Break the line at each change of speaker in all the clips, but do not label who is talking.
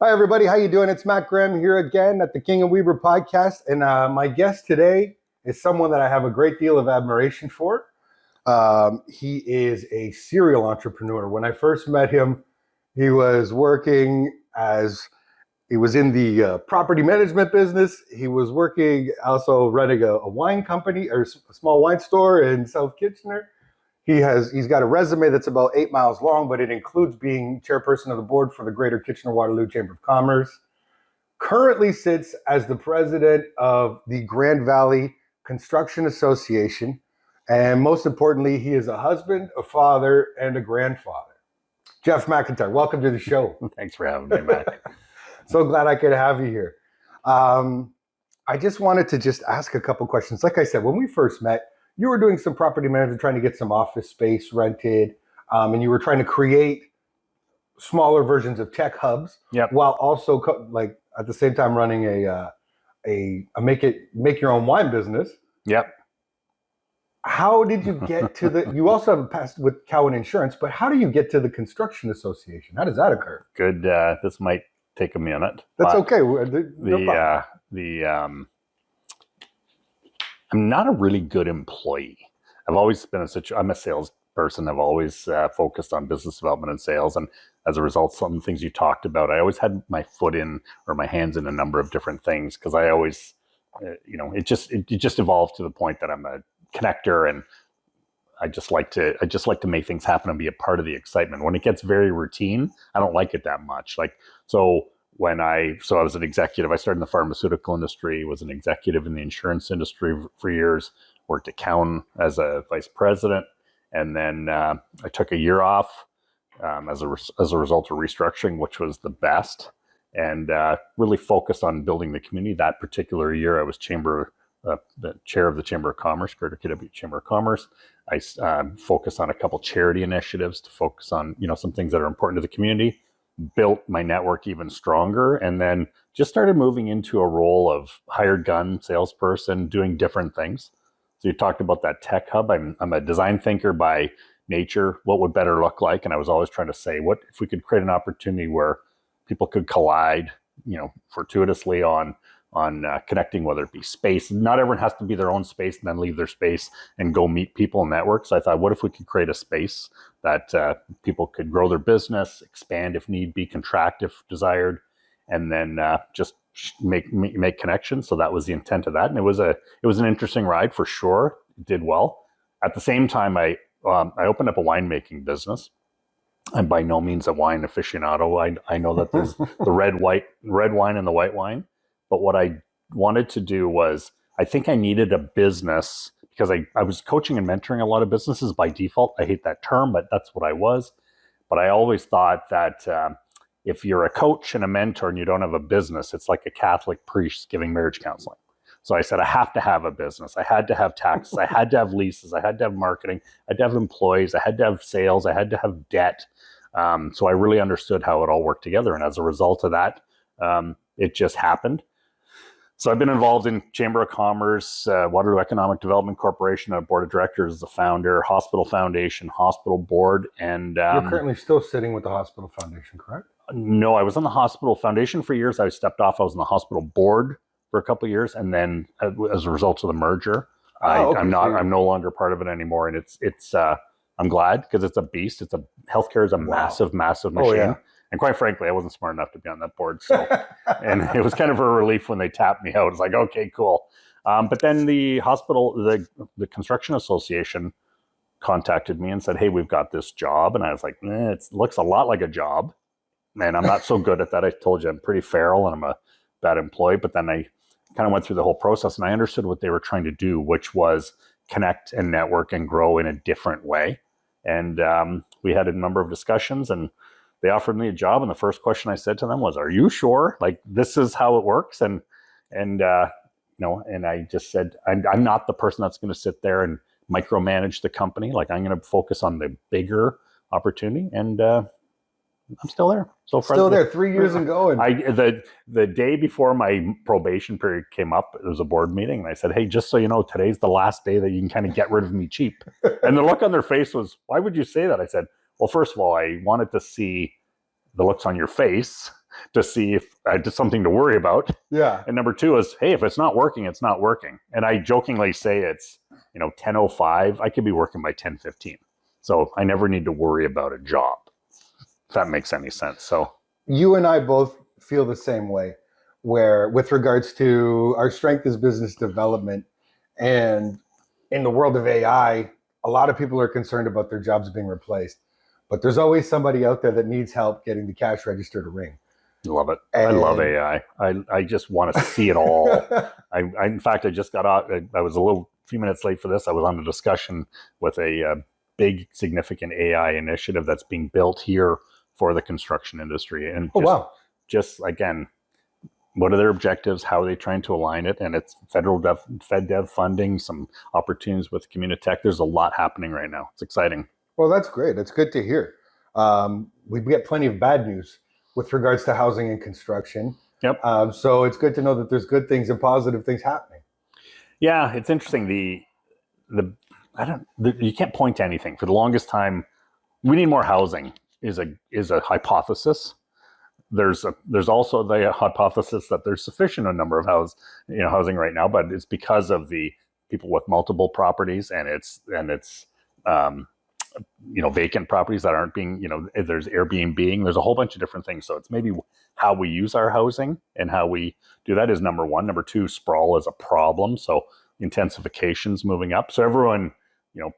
Hi, everybody. How you doing? It's Matt Graham here again at the King and Weaver podcast. And my guest today is someone that I have a great deal of admiration for. He is a serial entrepreneur. When I first met him, he was in the property management business. He was working also running a wine company or a small wine store in South Kitchener. He's got a resume that's about 8 miles long, but it includes being chairperson of the board for the Greater Kitchener-Waterloo Chamber of Commerce. Currently sits as the president of the Grand Valley Construction Association. And most importantly, he is a husband, a father, and a grandfather. Jeff MacIntyre, welcome to the show.
Thanks for having me, Matt.
So glad I could have you here. I just wanted to ask a couple questions. Like I said, when we first met, you were doing some property management, trying to get some office space rented, and you were trying to create smaller versions of tech hubs, while also at the same time running a make your own wine business.
Yep.
How did you get to you also have a past with Cowan Insurance, but how do you get to the Construction Association? How does that occur?
Good. This might take a minute.
That's okay. No
I'm not a really good employee. I've always been I'm a salesperson. I've always focused on business development and sales. And as a result, some things you talked about, I always had my foot in or my hands in a number of different things because I always, it just evolved to the point that I'm a connector and I just like to make things happen and be a part of the excitement. When it gets very routine, I don't like it that much. I was an executive. I started in the pharmaceutical industry, was an executive in the insurance industry for years, worked at Cowan as a vice president. And then I took a year off as a result of restructuring, which was the best, and really focused on building the community. That particular year, I was the chair of the Chamber of Commerce, Greater KW Chamber of Commerce. I focused on a couple charity initiatives to focus on, some things that are important to the community, built my network even stronger, and then just started moving into a role of hired gun salesperson, doing different things. So you talked about that tech hub. I'm a design thinker by nature. What would better look like? And I was always trying to say, what if we could create an opportunity where people could collide, fortuitously on connecting, whether it be space. Not everyone has to be their own space and then leave their space and go meet people and network. So I thought, what if we could create a space that people could grow their business, expand if need be, contract if desired, and then just make connections. So that was the intent of that, and it was an interesting ride for sure. It did well. At the same time, I opened up a winemaking business. I'm by no means a wine aficionado. I know that there's the red wine and the white wine. But what I wanted to do was, I think I needed a business because I was coaching and mentoring a lot of businesses by default. I hate that term, but that's what I was. But I always thought that if you're a coach and a mentor and you don't have a business, it's like a Catholic priest giving marriage counseling. So I said, I have to have a business. I had to have taxes. I had to have leases. I had to have marketing. I had to have employees. I had to have sales. I had to have debt. So I really understood how it all worked together. And as a result of that, it just happened. So I've been involved in Chamber of Commerce, Waterloo Economic Development Corporation, a board of directors as a founder, Hospital Foundation, Hospital Board, and
you're currently still sitting with the Hospital Foundation, correct?
No, I was on the Hospital Foundation for years. I stepped off. I was on the Hospital Board for a couple of years, and then as a result of the merger, I'm no longer part of it anymore. And it's I'm glad because it's a beast. Healthcare is a massive machine.
Oh, yeah.
And quite frankly, I wasn't smart enough to be on that board. So, and it was kind of a relief when they tapped me out. It's like, okay, cool. But then the the Construction Association contacted me and said, hey, we've got this job. And I was like, it looks a lot like a job. And I'm not so good at that. I told you I'm pretty feral and I'm a bad employee. But then I kind of went through the whole process and I understood what they were trying to do, which was connect and network and grow in a different way. And we had a number of discussions and they offered me a job, and the first question I said to them was, "Are you sure? Like this is how it works?" And I just said, "I'm not the person that's going to sit there and micromanage the company. Like I'm going to focus on the bigger opportunity." And I'm still there. So far,
still there 3 years ago. And
the day before my probation period came up, there was a board meeting, and I said, "Hey, just so you know, today's the last day that you can kind of get rid of me cheap." And the look on their face was, "Why would you say that?" I said, well, first of all, I wanted to see the looks on your face. to see if just something to worry about.
Yeah.
And number two is, hey, if it's not working, it's not working. And I jokingly say it's 10:05. I could be working by 10:15. So I never need to worry about a job, if that makes any sense. So
you and I both feel the same way, where with regards to our strength is business development, and in the world of AI, a lot of people are concerned about their jobs being replaced, but there's always somebody out there that needs help getting the cash register to ring.
Love it. I love AI. I just want to see it all. In fact, I just got out. I was few minutes late for this. I was on a discussion with a big, significant AI initiative that's being built here for the construction industry. And just again, what are their objectives? How are they trying to align it? And it's Fed Dev funding, some opportunities with Communitech. There's a lot happening right now. It's exciting.
Well, that's great. It's good to hear. We get plenty of bad news with regards to housing and construction.
Yep.
So it's good to know that there's good things and positive things happening.
Yeah, it's interesting. You can't point to anything. For the longest time, we need more housing is a hypothesis. There's also the hypothesis that there's sufficient a number of housing right now, but it's because of the people with multiple properties and it's vacant properties that aren't being, there's Airbnb, there's a whole bunch of different things. So it's maybe how we use our housing and how we do that is number one. Number two, sprawl is a problem. So intensification's moving up. So everyone,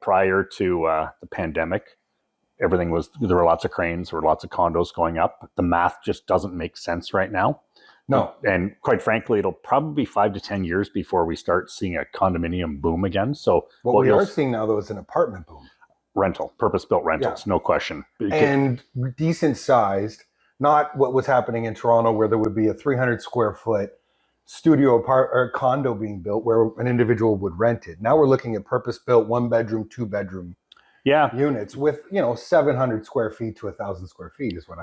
prior to the pandemic, there were lots of cranes, there were lots of condos going up. The math just doesn't make sense right now.
No.
And quite frankly, it'll probably be 5 to 10 years before we start seeing a condominium boom again. So
what we are seeing now, though, is an apartment boom.
Rental, purpose-built rentals, no question.
And decent sized, not what was happening in Toronto where there would be a 300 square foot studio or condo being built where an individual would rent it. Now we're looking at purpose-built 1-bedroom, 2-bedroom units with 700 square feet to 1,000 square feet is what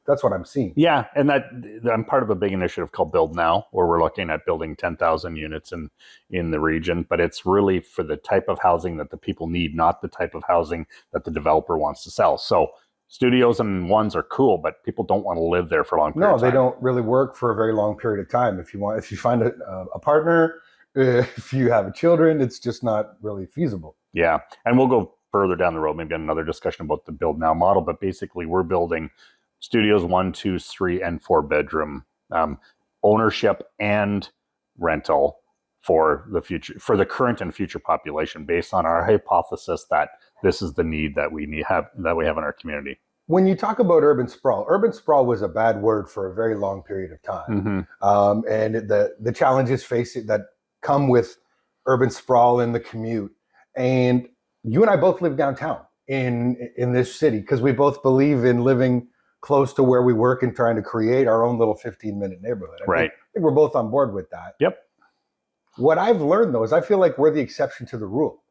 that's what I'm seeing.
Yeah, and I'm part of a big initiative called Build Now, where we're looking at building 10,000 units in the region, but it's really for the type of housing that the people need, not the type of housing that the developer wants to sell. So studios and ones are cool, but people don't want to live there for a long period of time.
No, they don't really work for a very long period of time. If you find a partner, if you have children, it's just not really feasible.
Yeah, and we'll go further down the road, maybe another discussion about the Build Now model, but basically we're building studios 1, 2, 3, and 4 bedroom ownership and rental for the future, for the current and future population, based on our hypothesis that this is the need that we have in our community.
When you talk about urban sprawl was a bad word for a very long period of time.
Mm-hmm.
And the challenges that come with urban sprawl in the commute. And you and I both live downtown in this city because we both believe in living close to where we work and trying to create our own little 15-minute neighborhood. I think we're both on board with that.
Yep.
What I've learned, though, is I feel like we're the exception to the rule.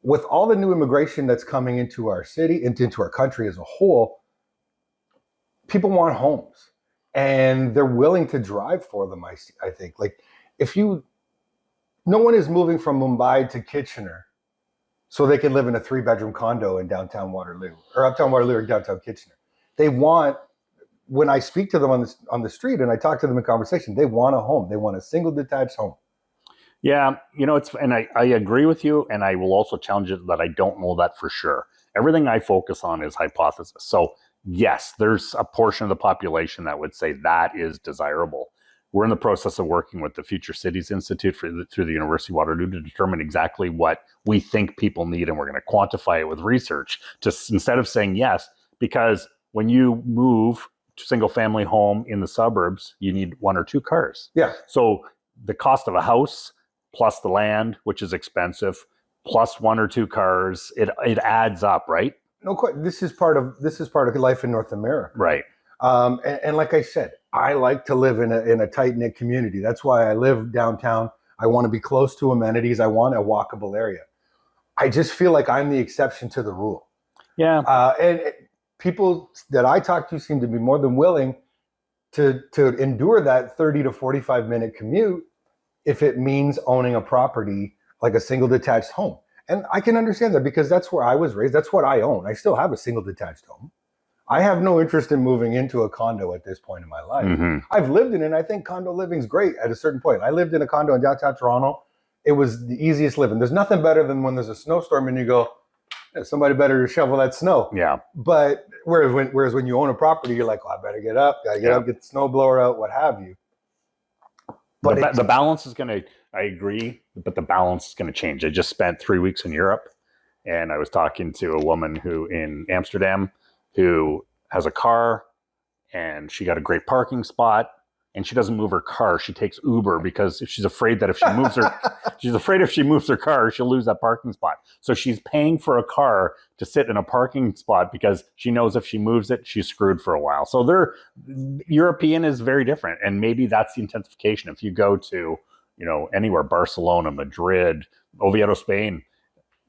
With all the new immigration that's coming into our city, into our country as a whole, people want homes and they're willing to drive for them. I think no one is moving from Mumbai to Kitchener so they can live in a 3-bedroom condo in downtown Waterloo or uptown Waterloo or downtown Kitchener. They want, when I speak to them on the street and I talk to them in conversation, they want a home. They want a single detached home.
Yeah, and I agree with you, and I will also challenge it that I don't know that for sure. Everything I focus on is hypothesis. So yes, there's a portion of the population that would say that is desirable. We're in the process of working with the Future Cities Institute through the University of Waterloo to determine exactly what we think people need, and we're going to quantify it with research. Just instead of saying yes, because when you move to single-family home in the suburbs, you need 1 or 2 cars.
Yeah.
So the cost of a house plus the land, which is expensive, plus 1 or 2 cars, it adds up, right?
No, this is part of life in North America,
right?
And like I said, I like to live in a tight-knit community. That's why I live downtown. I want to be close to amenities. I want a walkable area. I just feel like I'm the exception to the rule.
Yeah.
And people that I talk to seem to be more than willing to endure that 30 to 45-minute commute if it means owning a property like a single detached home. And I can understand that because that's where I was raised. That's what I own. I still have a single detached home. I have no interest in moving into a condo at this point in my life.
Mm-hmm.
I've lived in it, and I think condo living's great at a certain point. I lived in a condo in downtown Toronto. It was the easiest living. There's nothing better than when there's a snowstorm and you go, "Yeah, somebody better shovel that snow."
Yeah.
But whereas when you own a property, you're like, "Oh, I better get up, gotta get up, get the snowblower out, what have you." But
the balance is going to, I agree, but the balance is going to change. I just spent 3 weeks in Europe, and I was talking to a woman who in Amsterdam who has a car, and she got a great parking spot, and she doesn't move her car. She takes Uber because she's afraid that if she moves her car, she'll lose that parking spot. So she's paying for a car to sit in a parking spot because she knows if she moves it, she's screwed for a while. So European is very different. And maybe that's the intensification. If you go to, anywhere, Barcelona, Madrid, Oviedo, Spain,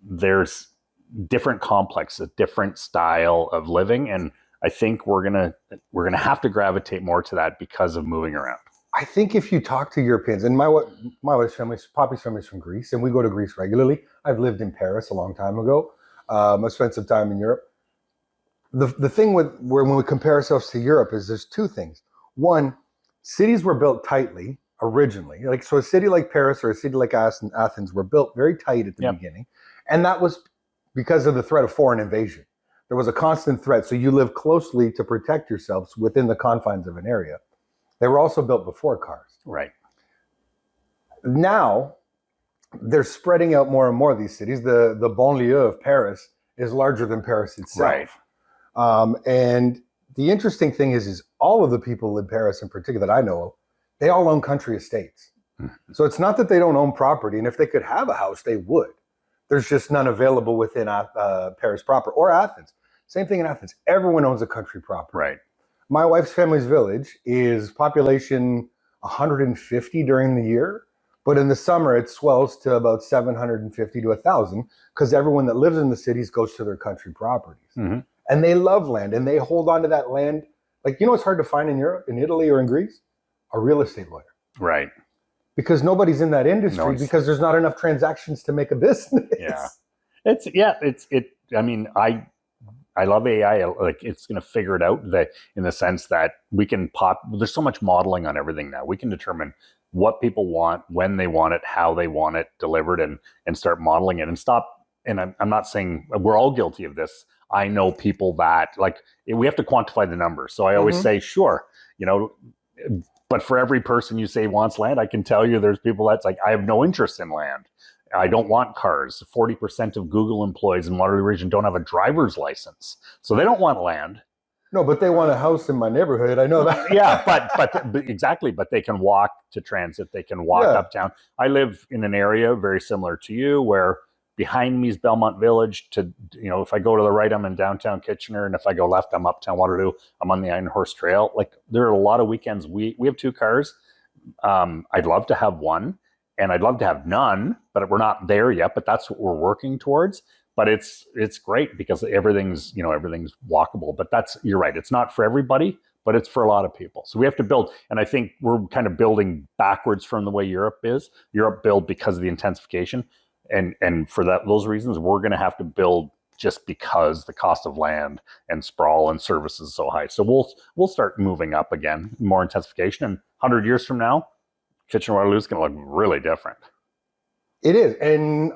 there's different complexes, different style of living. And I think we're gonna have to gravitate more to that because of moving around.
I think if you talk to Europeans, and my wife's family, Poppy's family is from Greece, and we go to Greece regularly. I've lived in Paris a long time ago. I've spent some time in Europe. The thing when we compare ourselves to Europe is there's two things. One, cities were built tightly originally. So a city like Paris or a city like Athens were built very tight at the beginning, and that was because of the threat of foreign invasion. There was a constant threat, so you live closely to protect yourselves within the confines of an area. They were also built before cars.
Right.
Now, they're spreading out more and more of these cities. The banlieue of Paris is larger than Paris itself.
Right.
And the interesting thing is all of the people in Paris in particular that I know of, they all own country estates. Mm-hmm. So it's not that they don't own property, and if they could have a house, they would. There's just none available within Paris proper or Athens. Same thing in Athens. Everyone owns a country property.
Right.
My wife's family's village is population 150 during the year, but in the summer it swells to about 750 to 1,000 because everyone that lives in the cities goes to their country properties. Mm-hmm. And they love land, and they hold on to that land. It's hard to find in Europe, in Italy, or in Greece? A real estate lawyer.
Right.
Because nobody's in that industry because there's not enough transactions to make a business.
Yeah. I love AI. It's going to figure it out in the sense that we can there's so much modeling on everything now. We can determine what people want, when they want it, how they want it delivered, and start modeling it and stop. And I'm not saying we're all guilty of this. I know people that we have to quantify the numbers. So I always say, sure, but for every person you say wants land, I can tell you there's people that's like, I have no interest in land. I don't want cars. 40% of Google employees in Waterloo Region don't have a driver's license. So they don't want land.
No, but they want a house in my neighborhood. I know that.
Yeah, but exactly. But they can walk to transit. They can walk uptown. I live in an area very similar to you where behind me is Belmont Village. If I go to the right, I'm in downtown Kitchener. And if I go left, I'm uptown Waterloo. I'm on the Iron Horse Trail. There are a lot of weekends. We have 2 cars. I'd love to have one. And I'd love to have none, but we're not there yet. But that's what we're working towards. But it's great because everything's walkable. But you're right. It's not for everybody, but it's for a lot of people. So we have to build. And I think we're kind of building backwards from the way Europe is. Europe built because of the intensification, and for those reasons, we're going to have to build just because the cost of land and sprawl and services is so high. So we'll start moving up again, more intensification, and 100 years from now, Kitchener-Waterloo is going to look really different.
It is. And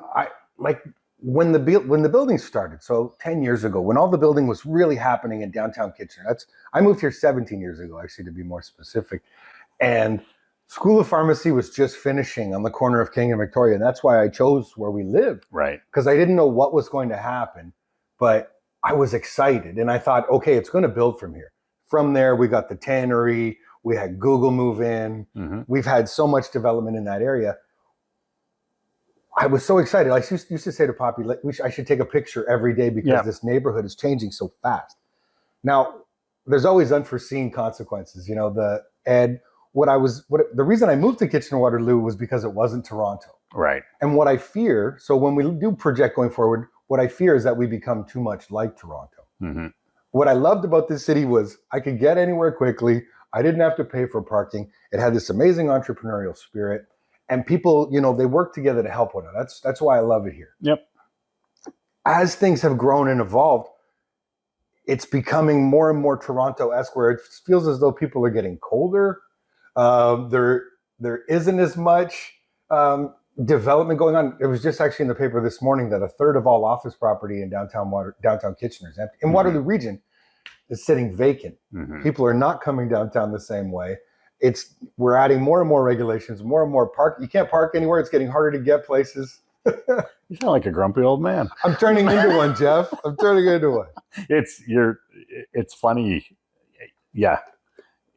when the building started, so 10 years ago, when all the building was really happening in downtown Kitchener, I moved here 17 years ago, actually, to be more specific. And School of Pharmacy was just finishing on the corner of King and Victoria. And that's why I chose where we lived. Right. Because I didn't know what was going to happen, but I was excited. And I thought, okay, it's going to build from here. From there, we got the tannery. We had Google move in. Mm-hmm. We've had so much development in that area. I was so excited. I used to say to Poppy, I should take a picture every day because this neighborhood is changing so fast. Now, there's always unforeseen consequences. The reason I moved to Kitchener-Waterloo was because it wasn't Toronto. Right. And what I fear, so when we do project going forward, what I fear is that we become too much like Toronto. Mm-hmm. What I loved about this city was I could get anywhere quickly. I didn't have to pay for parking. It had this amazing entrepreneurial spirit. And people, they work together to help one another. That's why I love it here. Yep. As things have grown and evolved, it's becoming more and more Toronto-esque, where it feels as though people are getting colder. There isn't as much development going on. It was just actually in the paper this morning that a third of all office property in downtown Kitchener is empty. In Waterloo Region, is sitting vacant. People are not coming downtown the same way. We're adding more and more regulations, more and more park. You can't park anywhere. It's getting harder to get places.
You sound like a grumpy old man.
I'm turning into one, Jeff. I'm turning into one.
It's funny. Yeah,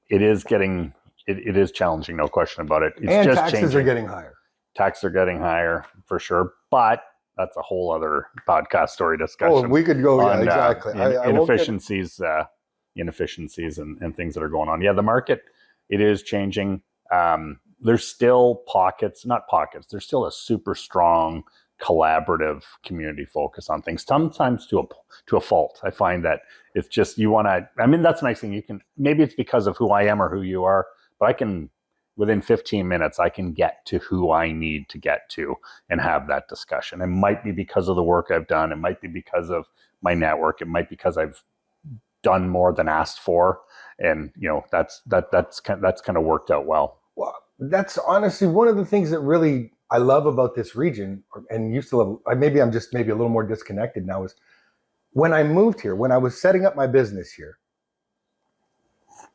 it is getting. It is challenging, no question about it. It's
and
just
taxes
changing.
are getting higher.
Taxes are getting higher for sure, but that's a whole other podcast story discussion.
Oh, we could go.
On,
yeah, exactly.
Inefficiencies and things that are going on. Yeah, the market, it is changing. There's still not pockets. There's still a super strong collaborative community focus on things, sometimes to a fault. I find that it's just, that's a nice thing. Maybe it's because of who I am or who you are, but within 15 minutes, I can get to who I need to get to and have that discussion. It might be because of the work I've done. It might be because of my network. It might be because I've done more than asked for. And, that's kind of worked out well.
Well, that's honestly one of the things that really I love about this region, and used to love. Maybe I'm just a little more disconnected now. Is when I moved here, when I was setting up my business here,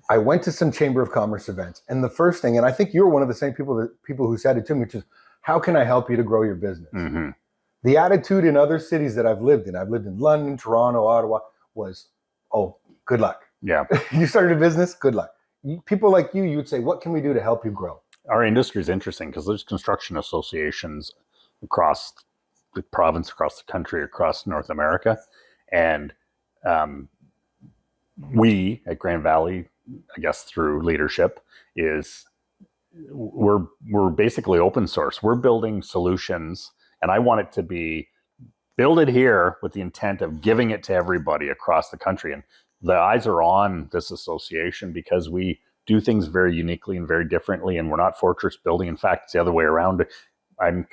I went to some Chamber of Commerce events, and the first thing, and I think you're one of the same people who said it to me, which is, how can I help you to grow your business?
Mm-hmm.
The attitude in other cities that I've lived in London, Toronto, Ottawa, was, oh, good luck.
Yeah.
You started a business, good luck. People like you would say, what can we do to help you grow?
Our industry is interesting because there's construction associations across the province, across the country, across North America. And we at Grand Valley, I guess through leadership, we're basically open source. We're building solutions, and I want it to be build it here with the intent of giving it to everybody across the country. And the eyes are on this association because we do things very uniquely and very differently, and we're not fortress building. In fact, it's the other way around. I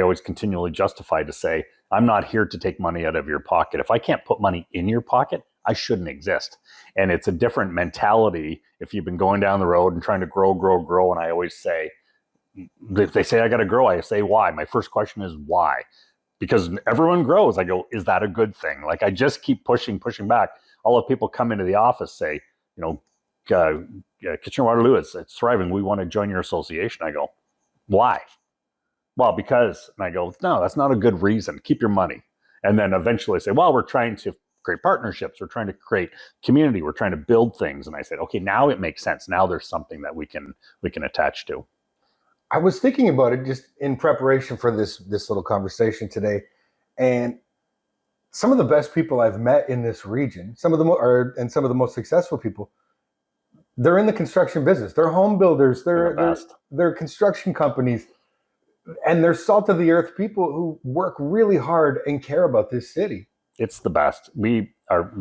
always continually justify to say, I'm not here to take money out of your pocket. If I can't put money in your pocket, I shouldn't exist. And it's a different mentality if you've been going down the road and trying to grow. And I always say, if they say I got to grow, I say, why? My first question is why? Because everyone grows. I go, is that a good thing? Like, I just keep pushing back. All the people come into the office, say, Kitchener-Waterloo, it's thriving. We want to join your association. I go, why? Well, because, and I go, no, that's not a good reason. Keep your money. And then eventually I say, well, we're trying to create partnerships. We're trying to create community. We're trying to build things. And I said, okay, now it makes sense. Now there's something that we can attach to.
I was thinking about it just in preparation for this little conversation today. And some of the best people I've met in this region, some of the most successful people, they're in the construction business. They're home builders. They're construction companies. And they're salt of the earth people who work really hard and care about this city.
It's the best. The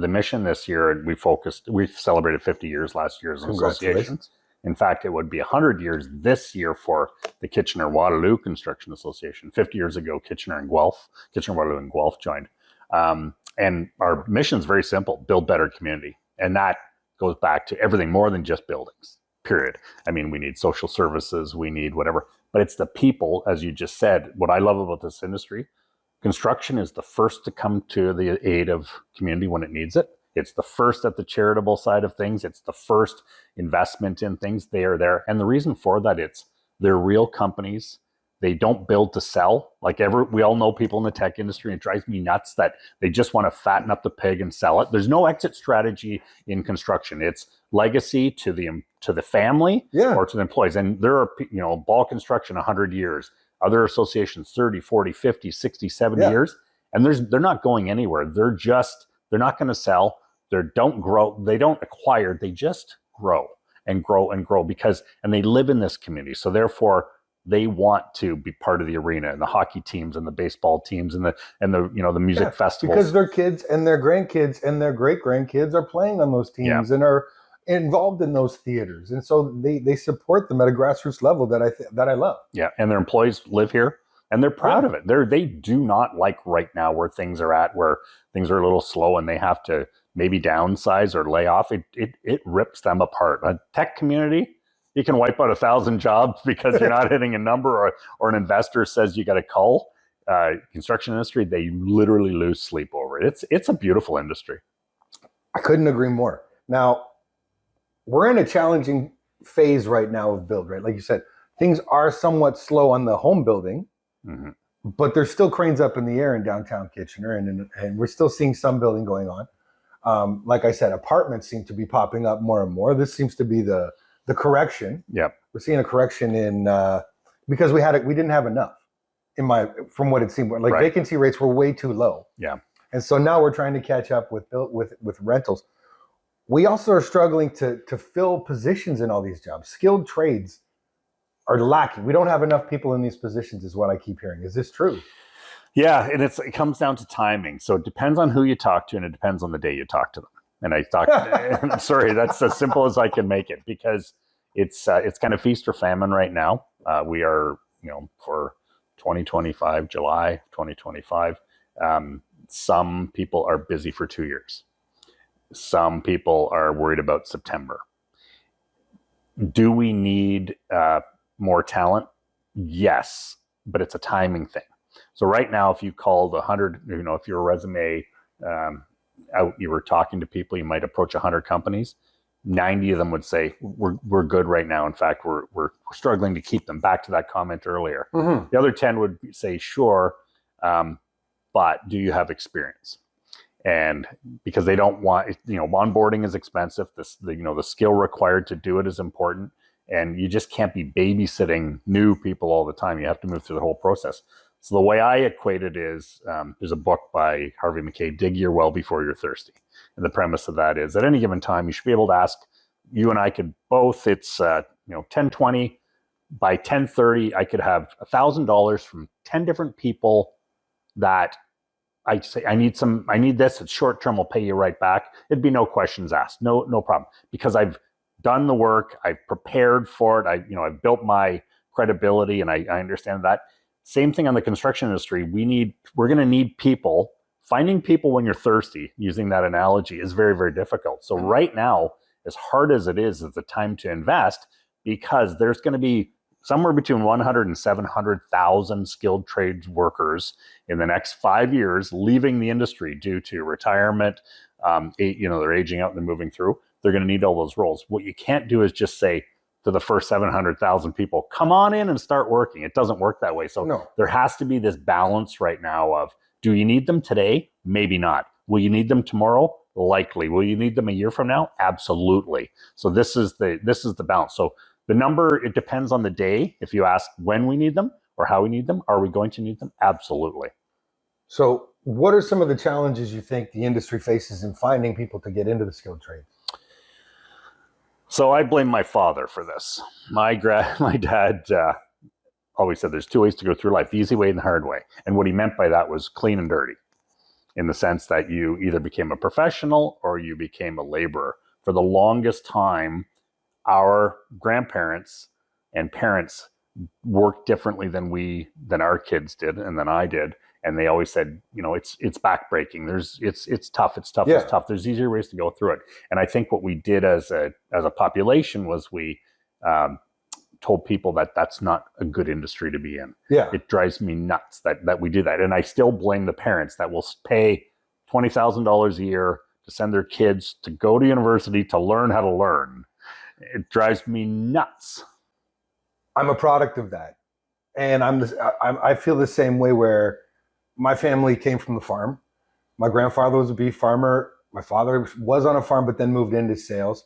mission this year, we celebrated 50 years last year as an association. In fact, it would be 100 years this year for the Kitchener-Waterloo Construction Association. 50 years ago, Kitchener-Waterloo and Guelph joined. And our mission is very simple: build better community. And that goes back to everything more than just buildings, period. I mean, we need social services, we need whatever, but it's the people, as you just said. What I love about this industry, construction is the first to come to the aid of community when it needs it. It's the first at the charitable side of things. It's the first investment in things. They are there. And the reason for that, they're real companies. They don't build to sell. We all know people in the tech industry, and it drives me nuts that they just want to fatten up the pig and sell it. There's no exit strategy in construction. It's legacy to the family or to the employees. And there are, Ball Construction, 100 years. Other associations, 30, 40, 50, 60, 70 years. And they're not going anywhere. They're not going to sell. They don't grow. They don't acquire. They just grow and grow and grow and they live in this community. So therefore, they want to be part of the arena, and the hockey teams and the baseball teams and the music festivals. Because
their kids and their grandkids and their great grandkids are playing on those teams and are involved in those theaters, and so they support them at a grassroots level that I love.
Yeah, and their employees live here, and they're proud of it. They do not like right now where things are at, where things are a little slow, and they have to maybe downsize or lay off, it rips them apart. A tech community, you can wipe out 1,000 jobs because you're not hitting a number, or an investor says you got to cull. Construction industry, they literally lose sleep over it. It's a beautiful industry.
I couldn't agree more. Now, we're in a challenging phase right now of build, right? Like you said, things are somewhat slow on the home building, but there's still cranes up in the air in downtown Kitchener, and we're still seeing some building going on. Like I said, apartments seem to be popping up more and more. This seems to be the correction.
Yep.
We're seeing a correction in because we didn't have enough. From what it seemed, like
right.
Vacancy rates were way too low.
Yeah.
And so now we're trying to catch up with rentals. We also are struggling to fill positions in all these jobs. Skilled trades are lacking. We don't have enough people in these positions, is what I keep hearing. Is this true?
Yeah, and it comes down to timing. So it depends on who you talk to, and it depends on the day you talk to them. And I thought, sorry, that's as simple as I can make it, because it's kind of feast or famine right now. We are, for 2025, July 2025. Some people are busy for 2 years. Some people are worried about September. Do we need more talent? Yes, but it's a timing thing. So right now, if you called 100, if your resume out, you were talking to people, you might approach 100 companies. 90 of them would say, we're good right now. In fact, we're struggling to keep them. Back to that comment earlier. Mm-hmm. The other 10 would say, sure, but do you have experience? And because they don't want, onboarding is expensive. The skill required to do it is important. And you just can't be babysitting new people all the time. You have to move through the whole process. So the way I equate it is, there's a book by Harvey Mackay, Dig Your Well Before You're Thirsty. And the premise of that is, at any given time, you should be able to ask, you and I could both, it's 10:20, by 10:30, I could have $1,000 from 10 different people that I say, I need this, it's short term, I'll pay you right back. It'd be no questions asked, no problem. Because I've done the work, I've prepared for it, I've built my credibility, and I understand that. Same thing on the construction industry. We're going to need people. Finding people when you're thirsty, using that analogy, is very, very difficult. So right now, as hard as it is the time to invest, because there's going to be somewhere between 100 and 700,000 skilled trades workers in the next 5 years leaving the industry due to retirement. They're aging out and they're moving through. They're going to need all those roles. What you can't do is just say to the first 700,000 people, come on in and start working. It doesn't work that way. So There has to be this balance right now of, do you need them today? Maybe not. Will you need them tomorrow? Likely. Will you need them a year from now? Absolutely. So this is the balance. So the number, it depends on the day. If you ask when we need them or how we need them, are we going to need them? Absolutely.
So what are some of the challenges you think the industry faces in finding people to get into the skilled trades?
So I blame my father for this. My dad always said there's two ways to go through life, the easy way and the hard way. And what he meant by that was clean and dirty, in the sense that you either became a professional or you became a laborer. For the longest time, our grandparents and parents worked differently than our kids did and than I did. And they always said, it's backbreaking. It's tough. It's tough. Yeah. It's tough. There's easier ways to go through it. And I think what we did as a population was we told people that that's not a good industry to be in.
Yeah.
It drives me nuts that we do that. And I still blame the parents that will pay $20,000 a year to send their kids to go to university to learn how to learn. It drives me nuts.
I'm a product of that. And I feel the same way, where my family came from the farm. My grandfather was a beef farmer. My father was on a farm, but then moved into sales.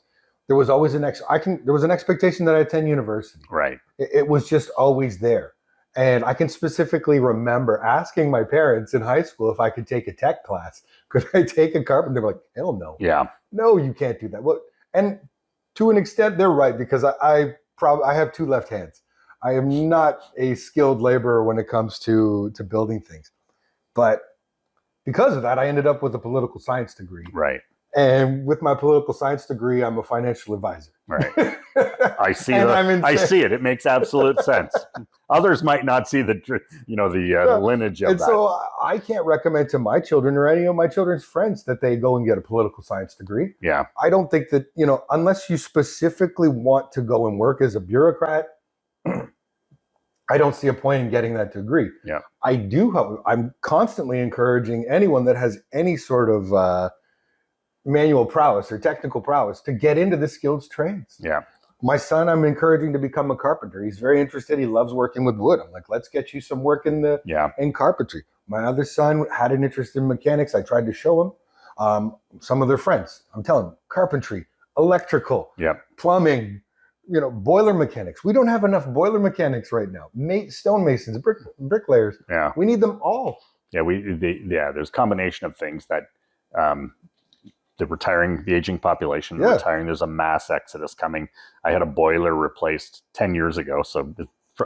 There was always there was an expectation that I attend university.
Right.
It was just always there. And I can specifically remember asking my parents in high school if I could take a tech class. Could I take a carpenter? They were like, hell no.
Yeah.
No, you can't do that. Well, and to an extent, they're right, because I have two left hands. I am not a skilled laborer when it comes to building things. But because of that, I ended up with a political science degree.
Right.
And with my political science degree, I'm a financial advisor.
Right. I see
And I'm
I
insane.
see it. It makes absolute sense. Others might not see the lineage of
And
that.
so I can't recommend to my children or any of my children's friends that they go and get a political science degree.
Yeah.
I don't think that, unless you specifically want to go and work as a bureaucrat, I don't see a point in getting that degree.
Yeah.
I'm constantly encouraging anyone that has any sort of manual prowess or technical prowess to get into the skilled trades.
Yeah.
My son, I'm encouraging to become a carpenter. He's very interested. He loves working with wood. I'm like, let's get you some work in carpentry. My other son had an interest in mechanics. I tried to show him. Some of their friends, I'm telling them, carpentry, electrical, plumbing, boiler mechanics. We don't have enough boiler mechanics right now. Stonemasons, bricklayers.
Yeah.
We need them all.
Yeah. There's a combination of things that the aging population, retiring. There's a mass exodus coming. I had a boiler replaced 10 years ago. So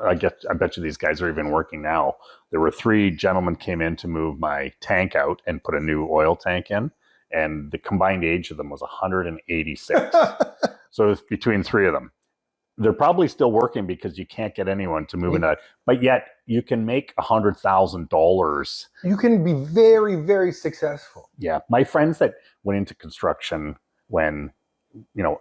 I bet you these guys are even working now. There were 3 gentlemen came in to move my tank out and put a new oil tank in. And the combined age of them was 186. So it's between 3 of them. They're probably still working because you can't get anyone to move into that. But yet you can make $100,000.
You can be very, very successful.
Yeah. My friends that went into construction when,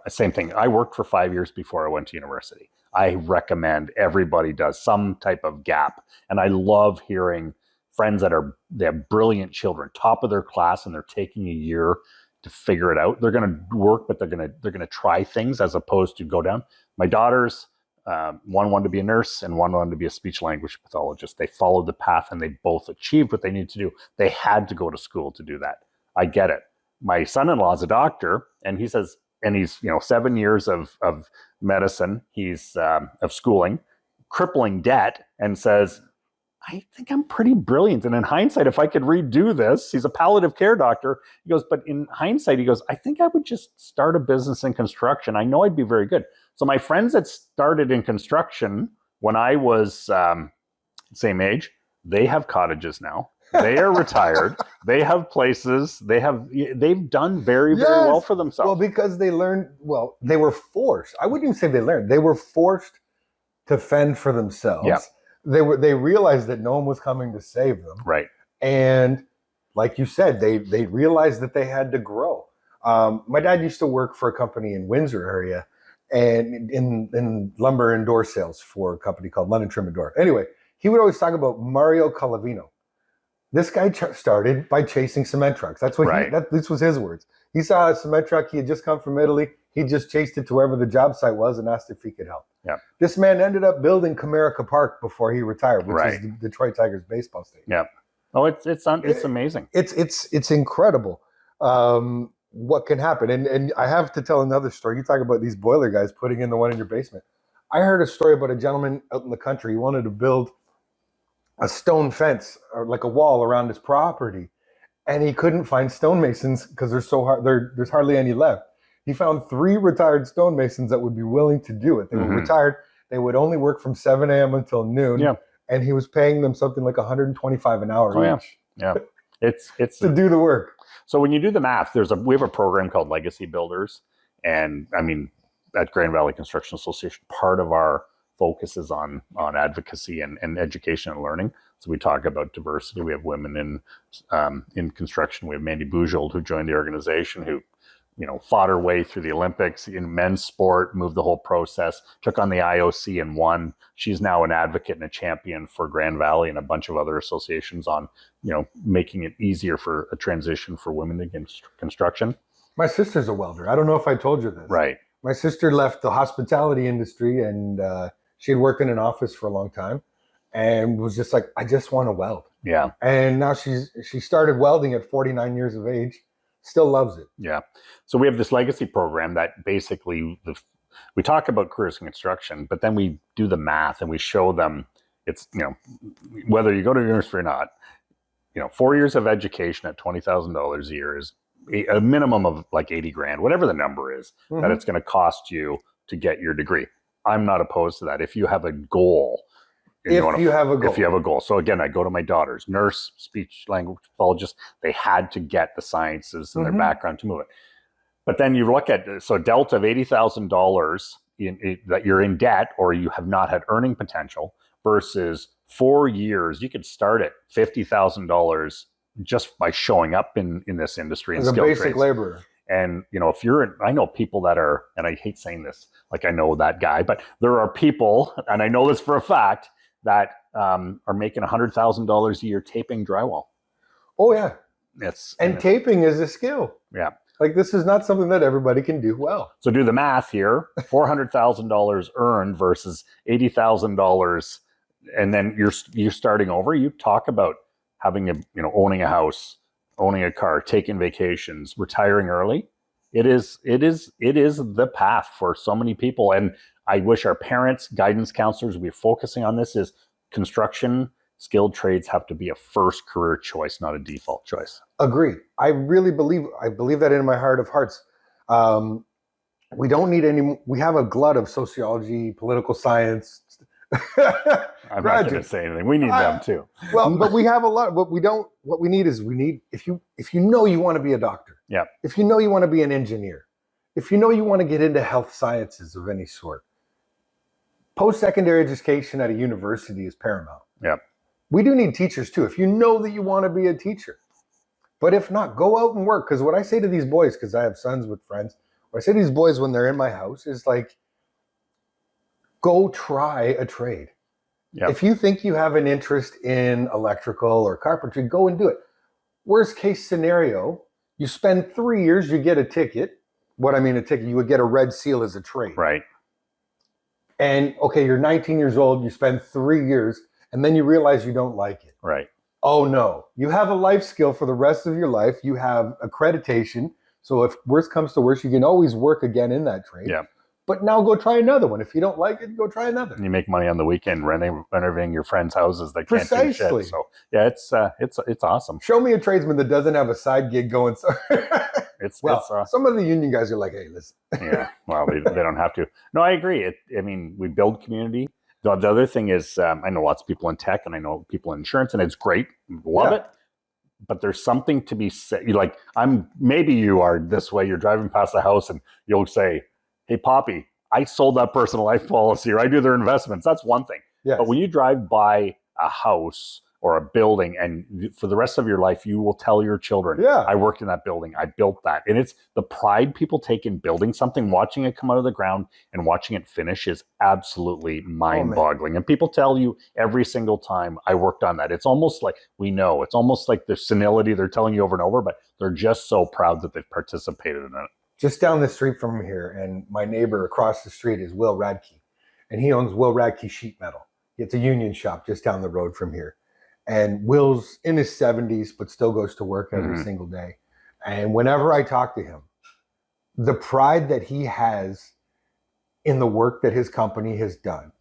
same thing. I worked for 5 years before I went to university. I recommend everybody does some type of gap. And I love hearing friends they have brilliant children, top of their class, and they're taking a year to figure it out. They're going to work, but they're going to try things as opposed to go down. My daughters, one wanted to be a nurse and one wanted to be a speech language pathologist. They followed the path and they both achieved what they needed to do. They had to go to school to do that. I get it. My son-in-law is a doctor, and he says, and he's 7 years of medicine, he's of schooling, crippling debt, and says, I think I'm pretty brilliant. And in hindsight, if I could redo this, he's a palliative care doctor. He goes, but in hindsight, he goes, I think I would just start a business in construction. I know I'd be very good. So my friends that started in construction when I was same age, they have cottages now. They are retired. They have places. They've done very, very well for themselves.
Well, because they learned, they were forced. I wouldn't even say they learned. They were forced to fend for themselves.
Yeah.
They realized that no one was coming to save them.
Right.
And like you said, they realized that they had to grow. My dad used to work for a company in Windsor area and in lumber and door sales for a company called London Trim and Door. Anyway, he would always talk about Mario Calavino. This guy started by chasing cement trucks. That's what this was his words. He saw a cement truck. He had just come from Italy. He just chased it to wherever the job site was and asked if he could help.
Yeah.
This man ended up building Comerica Park before he retired, which is the Detroit Tigers baseball stadium.
Yeah. Oh, it's amazing.
It's incredible what can happen. And I have to tell another story. You talk about these boiler guys putting in the one in your basement. I heard a story about a gentleman out in the country. He wanted to build a stone fence or like a wall around his property, and he couldn't find stonemasons because they're so hard. There's hardly any left. He found 3 retired stonemasons that would be willing to do it. They were retired. They would only work from 7 a.m. until noon.
Yeah.
And he was paying them something like $125 an hour each.
Yeah. It's
to do the work.
So when you do the math, we have a program called Legacy Builders. And I mean, at Grand Valley Construction Association, part of our focus is on advocacy and education and learning. So we talk about diversity. We have women in construction. We have Mandy Bujold, who joined the organization, who fought her way through the Olympics in men's sport, moved the whole process, took on the IOC and won. She's now an advocate and a champion for Grand Valley and a bunch of other associations on, making it easier for a transition for women in construction.
My sister's a welder. I don't know if I told you this.
Right.
My sister left the hospitality industry and she had worked in an office for a long time and was just like, I just want to weld.
Yeah.
And now she started welding at 49 years of age. Still loves it.
Yeah. So we have this legacy program that basically we talk about careers in construction, but then we do the math and we show them it's, whether you go to university or not, 4 years of education at $20,000 a year is a minimum of like 80 grand, whatever the number is that it's going to cost you to get your degree. I'm not opposed to that. If you have a goal. If you have a goal. So again, I go to my daughters, nurse, speech language pathologist. They had to get the sciences and their background to move it. But then you look at, so delta of $80,000 that you're in debt or you have not had earning potential versus 4 years, you could start at $50,000 just by showing up in this industry and
As a
skilled
basic
trades.
laborer.
And, if I know people that are, and I hate saying this, like I know that guy, but there are people, and I know this for a fact, that are making $100,000 a year taping drywall.
Oh, yeah.
And
taping is a skill.
Yeah.
Like, this is not something that everybody can do well.
So do the math here, $400,000 earned versus $80,000. And then you're starting over. You talk about having owning a house, owning a car, taking vacations, retiring early. It is the path for so many people. And I wish our parents, guidance counselors would be focusing on this. Is construction, skilled trades have to be a first career choice, not a default choice.
Agreed. I believe that in my heart of hearts. We don't need we have a glut of sociology, political science.
I'm not going to say anything. We need them too.
Well, but we have a lot. What we need if you know you want to be a doctor.
Yeah.
If you know you want to be an engineer, if you know you want to get into health sciences of any sort, post-secondary education at a university is paramount.
Yeah.
We do need teachers too. If you know that you want to be a teacher, but if not, go out and work. Because what I say to these boys, because I have sons with friends, what I say to these boys when they're in my house is like, go try a trade.
Yep.
If you think you have an interest in electrical or carpentry, go and do it. Worst case scenario, you spend 3 years, you get a ticket. What I mean, a ticket, you would get a red seal as a trade.
Right.
And okay, you're 19 years old, you spend 3 years, and then you realize you don't like it.
Right.
Oh no, you have a life skill for the rest of your life. You have accreditation. So if worst comes to worst, you can always work again in that trade.
Yeah.
But now go try another one. If you don't like it, go try another.
And you make money on the weekend renovating your friends' houses that can't do
Precisely.
shit. So yeah, it's awesome.
Show me a tradesman that doesn't have a side gig going. Some of the union guys are like, hey, listen.
Yeah, well, they don't have to. No, I agree. We build community. The other thing is, I know lots of people in tech, and I know people in insurance, and it's great. Love it. But there's something to be said. Maybe you are this way. You're driving past a house, and you'll say, hey, Poppy, I sold that person a life policy, or I do their investments. That's one thing.
Yes.
But when you drive by a house or a building, and for the rest of your life, you will tell your children, I worked in that building, I built that. And it's the pride people take in building something, watching it come out of the ground and watching it finish is absolutely mind-boggling. And people tell you every single time, I worked on that. It's almost like, it's almost like the senility they're telling you over and over, but they're just so proud that they've participated in it.
Just down the street from here, and my neighbor across the street is Will Radke, and he owns Will Radke Sheet Metal. It's a union shop just down the road from here. And Will's in his 70s, but still goes to work every single day. And whenever I talk to him, the pride that he has in the work that his company has done,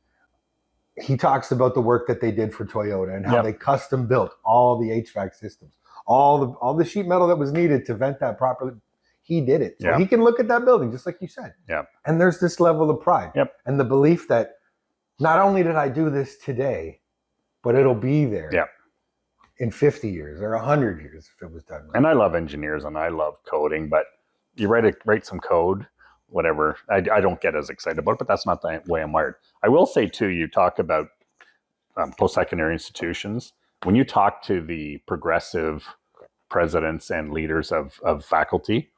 he talks about the work that they did for Toyota and how they custom built all the HVAC systems, all the sheet metal that was needed to vent that properly. He did it. So he can look at that building, just like you said.
Yeah.
And there's this level of pride.
Yep.
And the belief that not only did I do this today, but it'll be there in 50 years or 100 years if it was done right.
And I love engineers and I love coding, but you write some code, whatever. I don't get as excited about it, but that's not the way I'm wired. I will say, too, you talk about post-secondary institutions. When you talk to the progressive presidents and leaders of faculty,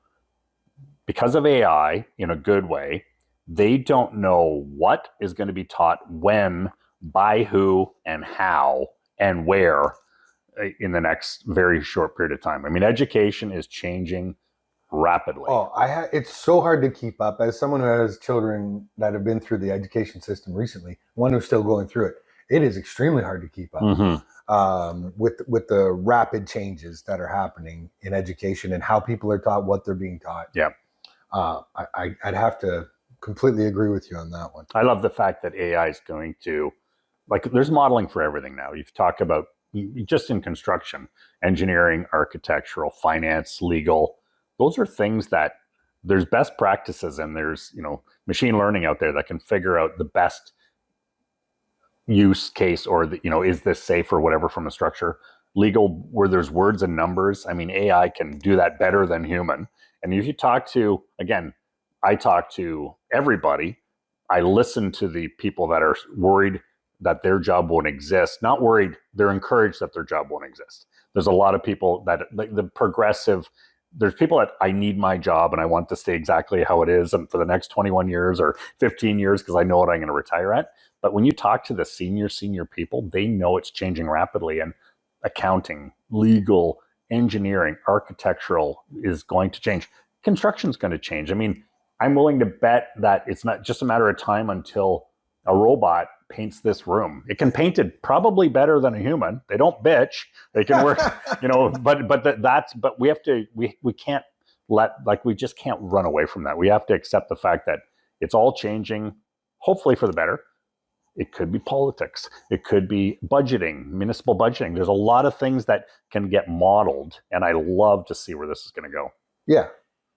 because of AI, in a good way, they don't know what is going to be taught when, by who, and how, and where in the next very short period of time. I mean, education is changing rapidly.
Oh, it's so hard to keep up. As someone who has children that have been through the education system recently, one who's still going through it, it is extremely hard to keep up with the rapid changes that are happening in education and how people are taught, what they're being taught.
Yeah.
I'd have to completely agree with you on that one.
I love the fact that AI is going to, there's modeling for everything now. You've talked about just in construction, engineering, architectural, finance, legal. Those are things that there's best practices and there's, machine learning out there that can figure out the best use case or, is this safe or whatever from a structure. Legal, where there's words and numbers. I mean, AI can do that better than human. And if you talk to, again, I talk to everybody, I listen to the people that are worried that their job won't exist. Not worried, they're encouraged that their job won't exist. There's a lot of people that the progressive, there's people that I need my job and I want to stay exactly how it is and for the next 21 years or 15 years because I know what I'm going to retire at. But when you talk to the senior people, they know it's changing rapidly, and accounting, legal, engineering, architectural is going to change. Construction's going to change. I mean, I'm willing to bet that it's not just a matter of time until a robot paints this room. It can paint it probably better than a human. They don't bitch. They can work, but we can't we just can't run away from that. We have to accept the fact that it's all changing, hopefully for the better. It could be politics. It could be budgeting, municipal budgeting. There's a lot of things that can get modeled, and I love to see where this is going to go.
Yeah.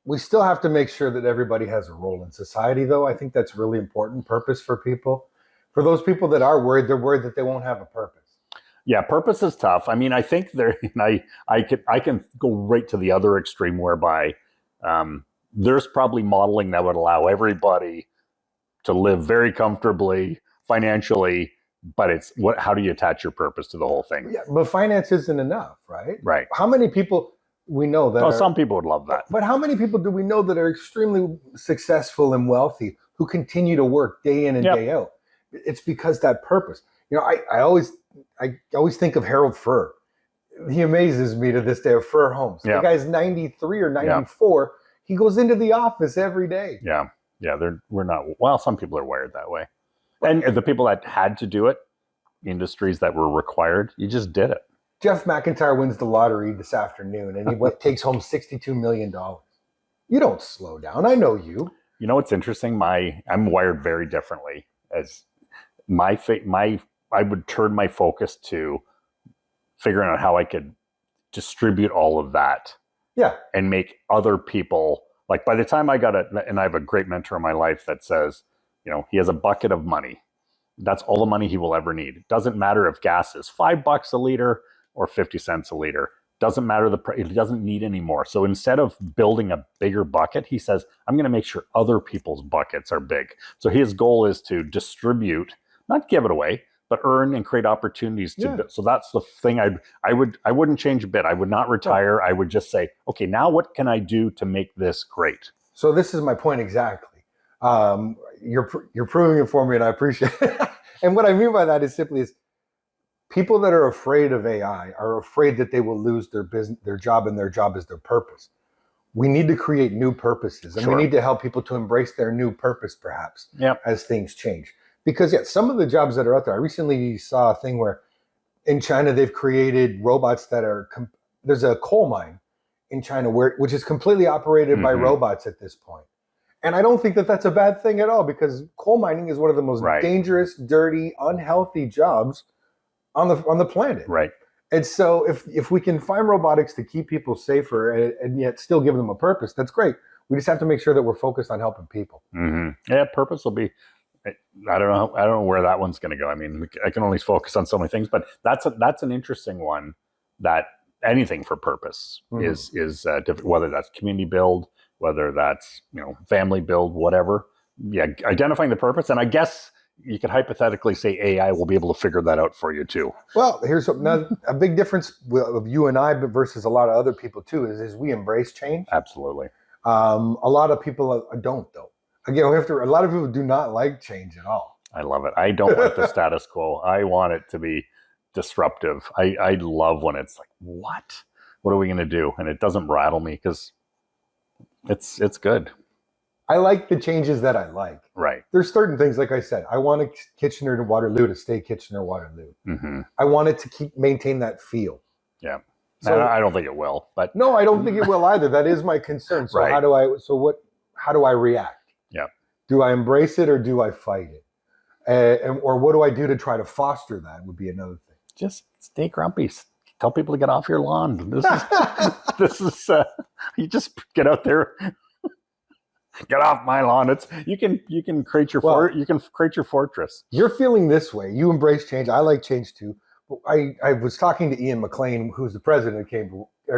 We still have to make sure that everybody has a role in society, though. I think that's really important, purpose for people. For those people that are worried, they're worried that they won't have a purpose.
Yeah, purpose is tough. I mean, I think I can go right to the other extreme whereby there's probably modeling that would allow everybody to live very comfortably, financially, but it's how do you attach your purpose to the whole thing?
Yeah, but finance isn't enough, right?
Right.
How many people we know that
some people would love that.
But how many people do we know that are extremely successful and wealthy who continue to work day in and day out? It's because that purpose. I always think of Harold Furr. He amazes me to this day of Furr Homes. The guy's 93 or 94. He goes into the office every day.
Yeah. We're not. Well, some people are wired that way. And the people that had to do it, industries that were required, you just did it.
Jeff MacIntyre wins the lottery this afternoon, and he takes home $62 million. You don't slow down. I know you.
You know what's interesting? I'm wired very differently. As I would turn my focus to figuring out how I could distribute all of that.
Yeah.
And make other people, like by the time I got it, and I have a great mentor in my life that says, he has a bucket of money. That's all the money he will ever need. It doesn't matter if gas is $5 a liter or 50 cents a liter. Doesn't matter he doesn't need any more. So instead of building a bigger bucket, he says, I'm going to make sure other people's buckets are big. So his goal is to distribute, not give it away, but earn and create opportunities to build. So that's the thing I wouldn't change a bit. I would not retire. I would just say, okay, now what can I do to make this great?
So this is my point exactly. You're proving it for me, and I appreciate it. And what I mean by that is simply people that are afraid of AI are afraid that they will lose their business, their job, and their job is their purpose. We need to create new purposes, and we need to help people to embrace their new purpose, perhaps, as things change. Because some of the jobs that are out there, I recently saw a thing where in China they've created robots that are. There's a coal mine in China which is completely operated by robots at this point. And I don't think that that's a bad thing at all, because coal mining is one of the most dangerous, dirty, unhealthy jobs on the planet.
Right.
And so if we can find robotics to keep people safer and yet still give them a purpose, that's great. We just have to make sure that we're focused on helping people.
Mm-hmm. Yeah, purpose will be. I don't know where that one's going to go. I mean, I can only focus on so many things, but that's an interesting one. That anything for purpose is different, whether that's community build, whether that's family build, whatever. Yeah, identifying the purpose, and I guess you could hypothetically say AI will be able to figure that out for you too.
Well, here's a big difference of you and I versus a lot of other people too is we embrace change.
Absolutely.
A lot of people don't though. Again, a lot of people do not like change at all.
I love it. I don't like the status quo. I want it to be disruptive. I love when it's like, what are we going to do? And it doesn't rattle me because it's good.
I like the changes that I like.
Right.
There's certain things, like I said, I want Kitchener to Waterloo to stay Kitchener Waterloo.
Mm-hmm.
I want it to maintain that feel.
Yeah. So I don't think it will, but
no, I don't think it will either. That is my concern. So how do I react?
Yeah.
Do I embrace it or do I fight it? Or what do I do to try to foster that would be another thing.
Just stay grumpy. Tell people to get off your lawn. This is you just get out there. Get off my lawn. You can create your you can create your fortress.
You're feeling this way. You embrace change. I like change too. I was talking to Ian McLean, who's the president of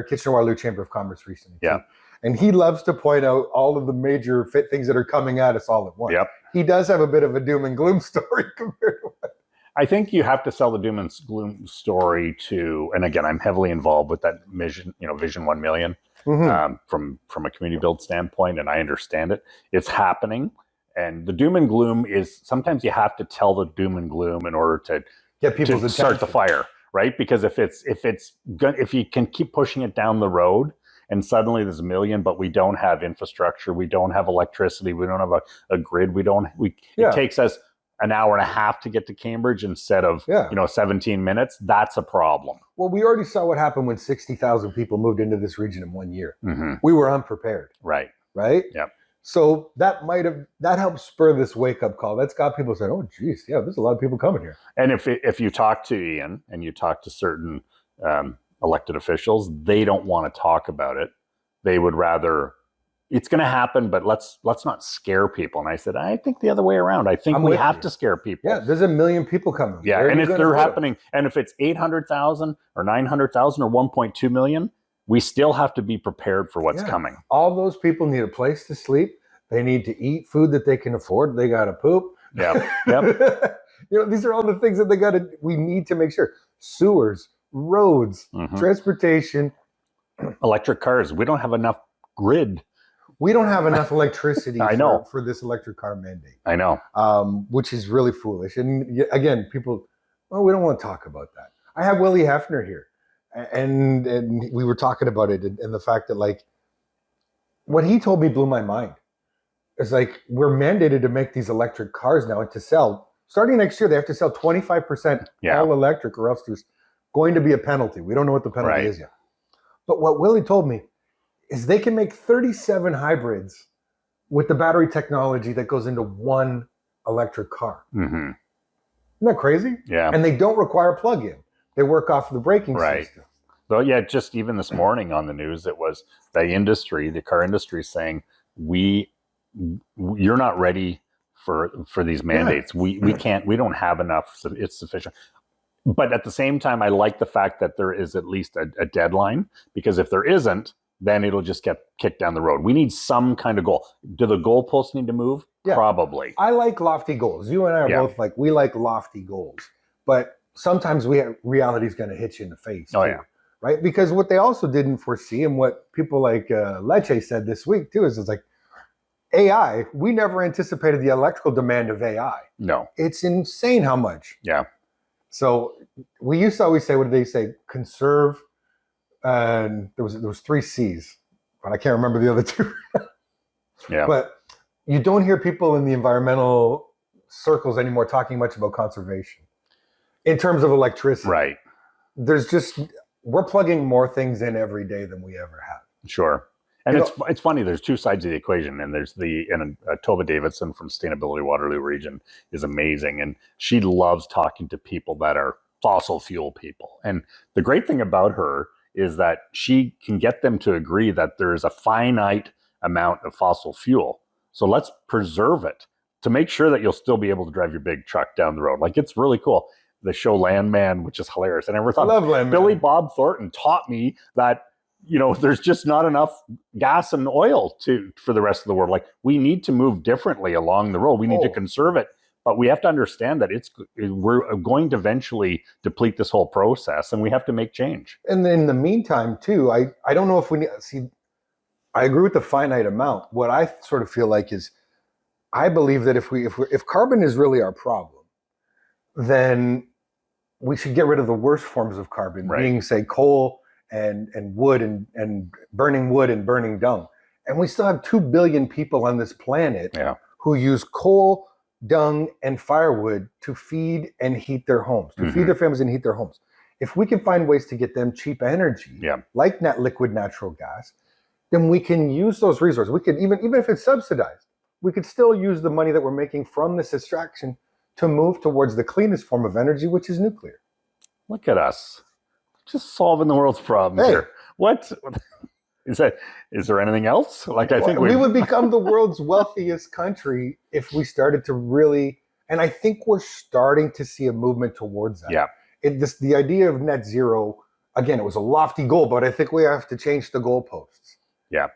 Kitchener Waterloo Chamber of Commerce recently.
Yeah.
And he loves to point out all of the major things that are coming at us all at once.
Yep.
He does have a bit of a doom and gloom story compared to what.
I think you have to sell the doom and gloom story to, and again, I'm heavily involved with that Vision 1 million from a community build standpoint, and I understand it. It's happening, and the doom and gloom is sometimes you have to tell the doom and gloom in order to
get people to
start the fire, right? Because if you can keep pushing it down the road, and suddenly there's 1 million, but we don't have infrastructure, we don't have electricity, we don't have a grid, it takes us an hour and a half to get to Cambridge instead of 17 minutes. That's a problem.
Well, we already saw what happened when 60,000 people moved into this region in 1 year.
Mm-hmm.
We were unprepared.
Right.
Yeah. So that helped spur this wake up call. That's got people saying, "Oh, geez, yeah, there's a lot of people coming here."
And if you talk to Ian and you talk to certain elected officials, they don't want to talk about it. They would rather. It's going to happen, but let's not scare people. And I said, I think the other way around. I think we have to scare people.
Yeah, there's 1 million people coming.
Yeah, and if they're happening, and if it's 800,000 or 900,000 or 1.2 million, we still have to be prepared for what's coming.
All those people need a place to sleep. They need to eat food that they can afford. They got to poop.
Yeah. Yep.
These are all the things that we need to make sure. Sewers, roads, transportation.
Electric cars. We don't have enough grid.
We don't have enough electricity for this electric car mandate.
I know.
Which is really foolish. And again, people, we don't want to talk about that. I have Willie Hefner here. And we were talking about it and the fact that, like, what he told me blew my mind. It's like, we're mandated to make these electric cars now and to sell. Starting next year, they have to sell 25% all electric, or else there's going to be a penalty. We don't know what the penalty is yet. But what Willie told me is they can make 37 hybrids with the battery technology that goes into one electric car.
Mm-hmm.
Isn't that crazy?
Yeah.
And they don't require a plug-in. They work off the braking system.
Well, yeah, just even this morning on the news, it was the car industry saying, you're not ready for these mandates. We don't have enough. So it's sufficient. But at the same time, I like the fact that there is at least a deadline, because if there isn't, then it'll just get kicked down the road. We need some kind of goal. Do the goalposts need to move? Yeah. Probably.
I like lofty goals. You and I are both we like lofty goals. But sometimes reality is going to hit you in the face.
Oh,
too, right? Because what they also didn't foresee, and what people like Lecce said this week too, is it's like, AI, we never anticipated the electrical demand of AI.
No.
It's insane how much.
Yeah.
So we used to always say, what did they say? Conserve. And there was 3 C's, but I can't remember the other 2.
Yeah.
But you don't hear people in the environmental circles anymore talking much about conservation in terms of electricity.
Right.
We're plugging more things in every day than we ever have.
Sure. And it's funny, there's 2 sides of the equation, and there's Tova Davidson from Sustainability Waterloo Region is amazing, and she loves talking to people that are fossil fuel people. And the great thing about her is that she can get them to agree that there's a finite amount of fossil fuel. So let's preserve it to make sure that you'll still be able to drive your big truck down the road. Like, it's really cool. The show Landman, which is hilarious. I never thought
I love Landman.
Billy Bob Thornton taught me that, there's just not enough gas and oil for the rest of the world. Like, we need to move differently along the road. We need to conserve it. But we have to understand that we're going to eventually deplete this whole process, and we have to make change.
And in the meantime, too, I don't know if we see. I agree with the finite amount. What I sort of feel like is, I believe that if carbon is really our problem, then we should get rid of the worst forms of carbon, being, say, coal and wood and burning dung. And we still have 2 billion people on this planet who use coal, dung, and firewood to feed and heat their homes, to feed their families and heat their homes. If we can find ways to get them cheap energy, like liquid natural gas, then we can use those resources. We could, even if it's subsidized, we could still use the money that we're making from this extraction to move towards the cleanest form of energy, which is nuclear.
Look at us, just solving the world's problems here. What? Is there anything else? Like, I think
we would become the world's wealthiest country if we started to really, and I think we're starting to see a movement towards that.
Yeah.
The idea of net zero, again, it was a lofty goal, but I think we have to change the goalposts.
Yeah.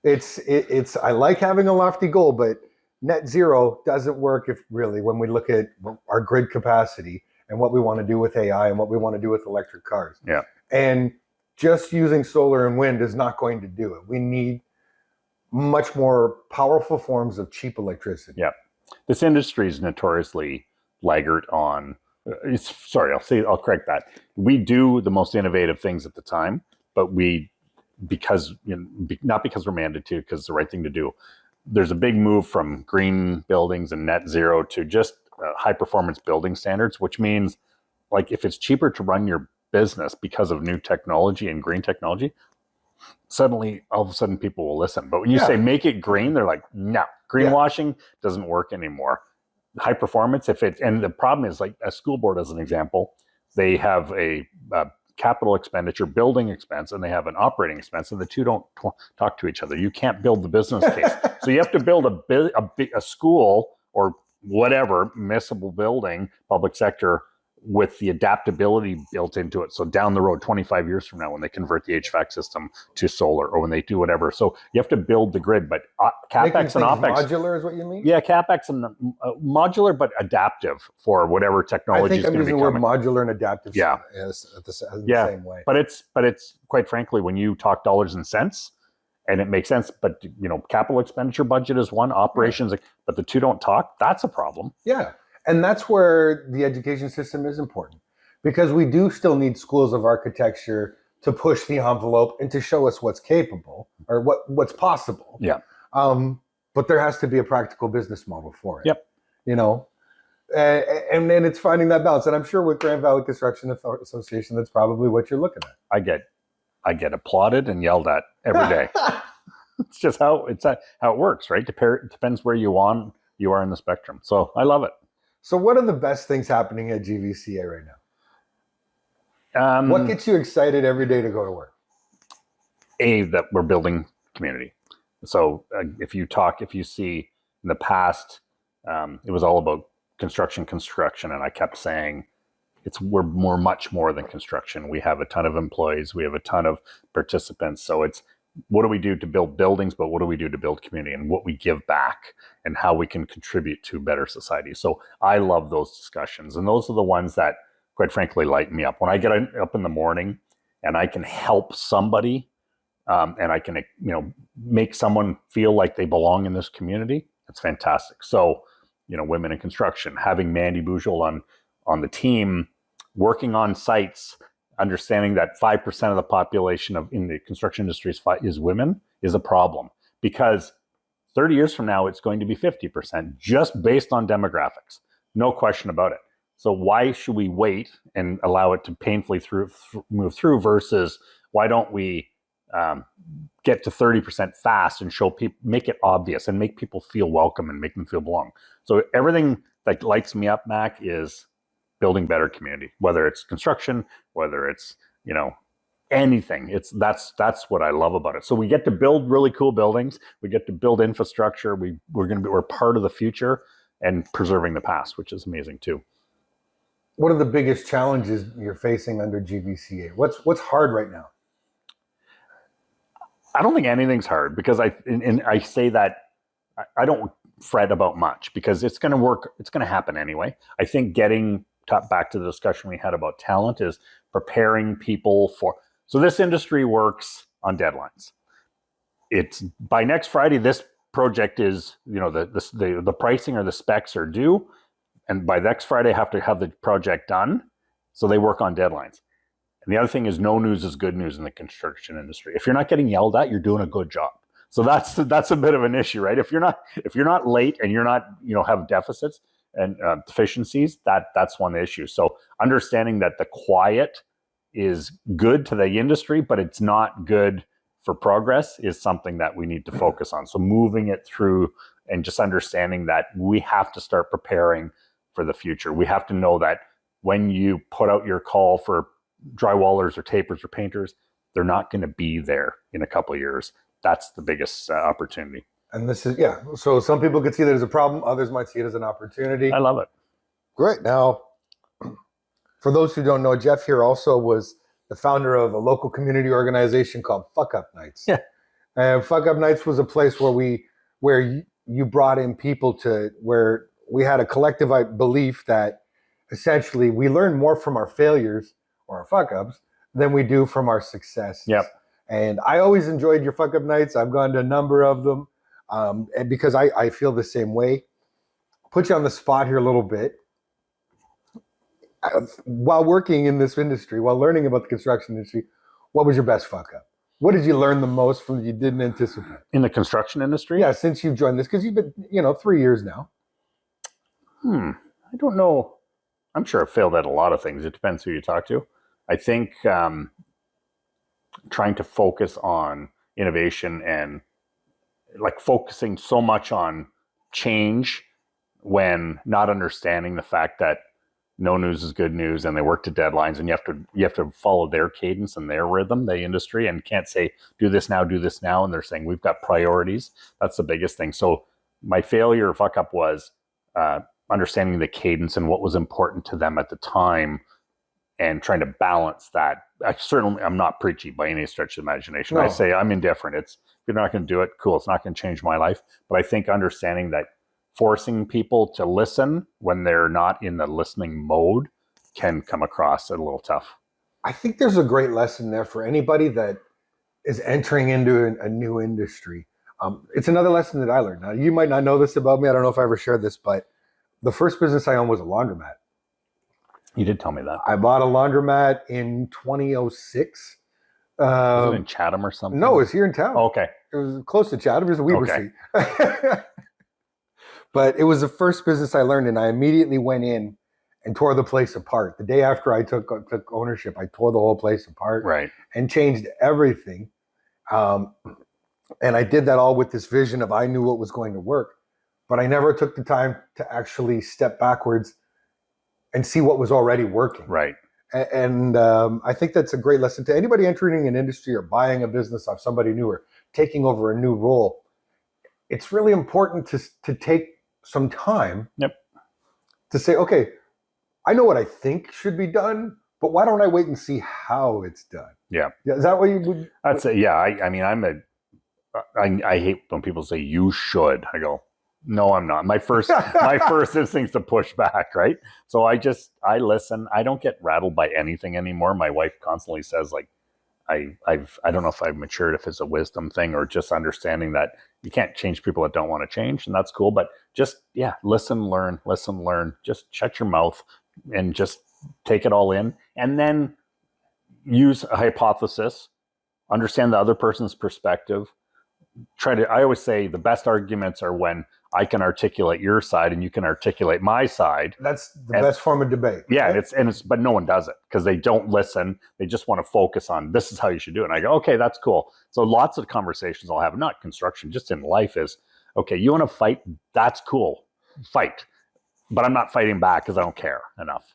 It's I like having a lofty goal, but net zero doesn't work if really when we look at our grid capacity and what we want to do with AI and what we want to do with electric cars.
Yeah.
And just using solar and wind is not going to do it. We need much more powerful forms of cheap electricity.
Yeah. This industry is notoriously laggard on. I'll correct that. We do the most innovative things at the time, but not because we're mandated to, because it's the right thing to do. There's a big move from green buildings and net zero to just high performance building standards, which means like if it's cheaper to run your business because of new technology and green technology, suddenly all of a sudden people will listen. But when you say make it green, they're like, no, greenwashing doesn't work anymore. High performance, and the problem is like a school board as an example, they have a capital expenditure building expense and they have an operating expense, and the two don't talk to each other. You can't build the business case. So you have to build a school or whatever municipal building, public sector, with the adaptability built into it. So down the road, 25 years from now, when they convert the HVAC system to solar or when they do whatever. So you have to build the grid, but CapEx and OpEx.
Modular is what you mean?
Yeah, CapEx and modular, but adaptive for whatever technology is going to be coming.
I think I'm using the word modular and adaptive the same way.
But it's quite frankly, when you talk dollars and cents, and it makes sense, but capital expenditure budget is one, operations, but the two don't talk, that's a problem.
Yeah. And that's where the education system is important, because we do still need schools of architecture to push the envelope and to show us what's capable or what's possible.
Yeah.
But there has to be a practical business model for it.
Yep.
And then it's finding that balance. And I'm sure with Grand Valley Construction Association, that's probably what you're looking at.
I get applauded and yelled at every day. It's just how it works, right? It depends where you are in the spectrum. So I love it.
So what are the best things happening at GVCA right now? What gets you excited every day to go to work?
That we're building community. So if you see in the past, it was all about construction. And I kept saying, we're much more than construction. We have a ton of employees. We have a ton of participants. So it's, what do we do to build buildings, but what do we do to build community and what we give back and how we can contribute to a better society. So I love those discussions. And those are the ones that, quite frankly, light me up. When I get up in the morning and I can help somebody and I can, make someone feel like they belong in this community, it's fantastic. So, women in construction, having Mandy Boujol on the team, working on sites, understanding that 5% of the population in the construction industry is women is a problem, because 30 years from now, it's going to be 50% just based on demographics. No question about it. So why should we wait and allow it to painfully move through versus why don't we get to 30% fast and show people, make it obvious and make people feel welcome and make them feel belong. So everything that lights me up, Mac, is building better community, whether it's construction, whether it's, anything. That's what I love about it. So we get to build really cool buildings. We get to build infrastructure. We're part of the future and preserving the past, which is amazing too.
What are the biggest challenges you're facing under GVCA? What's hard right now?
I don't think anything's hard, because I say that I don't fret about much, because it's going to work. It's going to happen anyway. I think getting back to the discussion we had about talent is preparing people for. So this industry works on deadlines. It's by next Friday, this project is, the pricing or the specs are due. And by next Friday, have to have the project done. So they work on deadlines. And the other thing is, no news is good news in the construction industry. If you're not getting yelled at, you're doing a good job. So that's a bit of an issue, right? If you're not late and you're not, have deficits and deficiencies, that's one issue. So understanding that the quiet is good to the industry, but it's not good for progress is something that we need to focus on. So moving it through and just understanding that we have to start preparing for the future. We have to know that when you put out your call for drywallers or tapers or painters, they're not going to be there in a couple of years. That's the biggest opportunity.
And this is, so some people could see that as a problem. Others might see it as an opportunity.
I love it.
Great. Now, for those who don't know, Jeff here also was the founder of a local community organization called Fuck Up Nights.
Yeah.
Fuck Up Nights was a place where you brought in people to where we had a collective belief that essentially we learn more from our failures or our fuck ups than we do from our successes.
Yep.
And I always enjoyed your Fuck Up Nights. I've gone to a number of them, and because I feel the same way. Put you on the spot here a little bit. While working in this industry, while learning about the construction industry, what was your best fuck up? What did you learn the most from that you didn't anticipate?
In the construction industry?
Yeah, since you've joined this, because you've been, 3 years now.
I don't know. I'm sure I've failed at a lot of things. It depends who you talk to. I think trying to focus on innovation and like focusing so much on change when not understanding the fact that no news is good news, and they work to deadlines, and you have to follow their cadence and their rhythm, the industry, and can't say do this now, and they're saying we've got priorities. That's the biggest thing. So my failure or fuck up was understanding the cadence and what was important to them at the time, and trying to balance that. I'm not preachy by any stretch of the imagination. No. I say I'm indifferent. If you're not going to do it, cool. It's not going to change my life. But I think understanding that forcing people to listen when they're not in the listening mode can come across a little tough.
I think there's a great lesson there for anybody that is entering into a new industry. It's another lesson that I learned. Now, you might not know this about me. I don't know if I ever shared this, but the first business I owned was a laundromat.
You did tell me that.
I bought a laundromat in 2006.
Was it in Chatham or something?
No, it was here in town.
Oh, okay.
It was close to Chatham. It was a Weaver Street. But it was the first business I learned, and I immediately went in and tore the place apart. The day after I took ownership, I tore the whole place apart,
right,
and changed everything. And I did that all with this vision of I knew what was going to work, but I never took the time to actually step backwards and see what was already working.
Right.
And I think that's a great lesson to anybody entering an industry or buying a business off somebody new or taking over a new role. It's really important to take some time to say, okay, I know what I think should be done, but why don't I wait and see how it's done?
Yeah.
Is that what you would?
I'd say, yeah. I mean, I hate when people say you should. I go, no, I'm not. My first instinct is to push back, right? So I listen. I don't get rattled by anything anymore. My wife constantly says, like, I don't know if I've matured, if it's a wisdom thing or just understanding that you can't change people that don't want to change, and that's cool. But just listen, learn. Just shut your mouth and just take it all in, and then use a hypothesis, understand the other person's perspective. I always say the best arguments are when I can articulate your side and you can articulate my side.
That's the best form of debate.
Yeah, right? But no one does it because they don't listen. They just want to focus on this is how you should do it. And I go, okay, that's cool. So lots of conversations I'll have, not construction, just in life, is okay, you want to fight? That's cool. Fight. But I'm not fighting back because I don't care enough.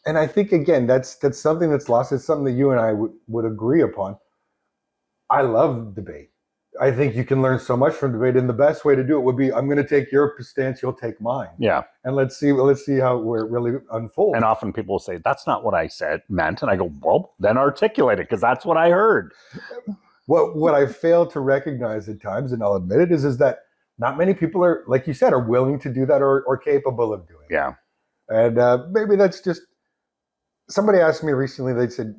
And I think, again, that's something that's lost. It's something that you and I would agree upon. I love debate. I think you can learn so much from debate, and the best way to do it would be, I'm going to take your stance, you'll take mine.
Yeah.
And let's see how it really unfolds.
And often people will say, that's not what I meant. And I go, well, then articulate it, because that's what I heard.
What I fail to recognize at times, and I'll admit it, is that not many people are, like you said, are willing to do that or capable of doing it.
Yeah.
And maybe that's just, somebody asked me recently, they said,